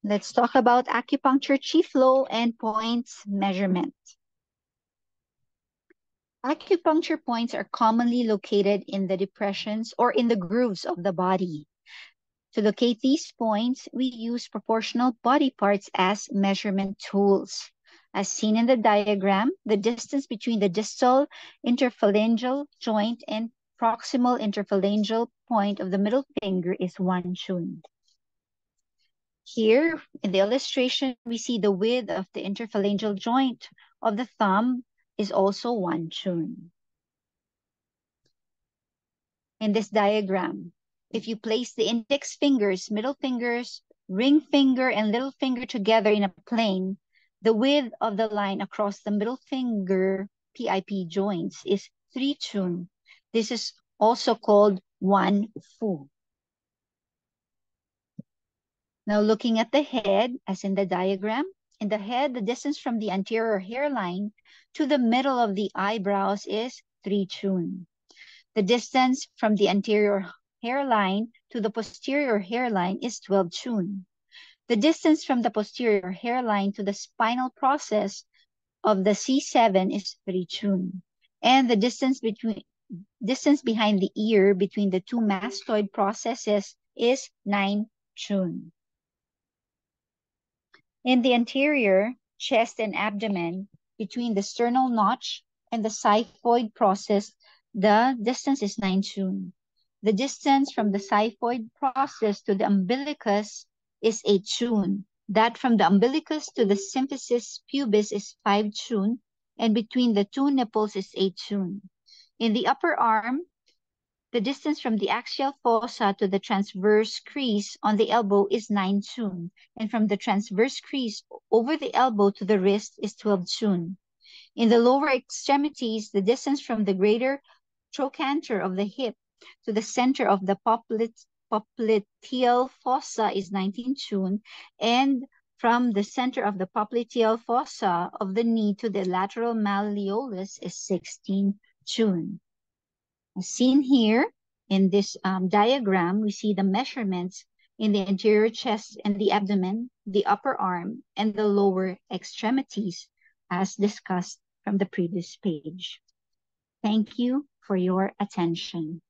Let's talk about acupuncture chi flow and points measurement. Acupuncture points are commonly located in the depressions or in the grooves of the body. To locate these points, we use proportional body parts as measurement tools. As seen in the diagram, the distance between the distal interphalangeal joint and proximal interphalangeal point of the middle finger is 1 chun. Here, in the illustration, we see the width of the interphalangeal joint of the thumb is also 1 chun. In this diagram, if you place the index fingers, middle fingers, ring finger, and little finger together in a plane, the width of the line across the middle finger PIP joints is 3 chun. This is also called 1 fu. Now looking at the head, as in the diagram, in the head, the distance from the anterior hairline to the middle of the eyebrows is 3 chun. The distance from the anterior hairline to the posterior hairline is 12 chun. The distance from the posterior hairline to the spinal process of the C7 is 3 chun. And the distance behind the ear between the two mastoid processes is 9 chun. In the anterior, chest and abdomen, between the sternal notch and the xiphoid process, the distance is 9 chun. The distance from the xiphoid process to the umbilicus is 8 chun. That from the umbilicus to the symphysis pubis is 5 chun, and between the two nipples is 8 chun. In the upper arm, the distance from the axial fossa to the transverse crease on the elbow is 9 chun, and from the transverse crease over the elbow to the wrist is 12 chun. In the lower extremities, the distance from the greater trochanter of the hip to the center of the popliteal fossa is 19 chun, and from the center of the popliteal fossa of the knee to the lateral malleolus is 16 chun. As seen here in this diagram, we see the measurements in the anterior chest and the abdomen, the upper arm, and the lower extremities as discussed from the previous page. Thank you for your attention.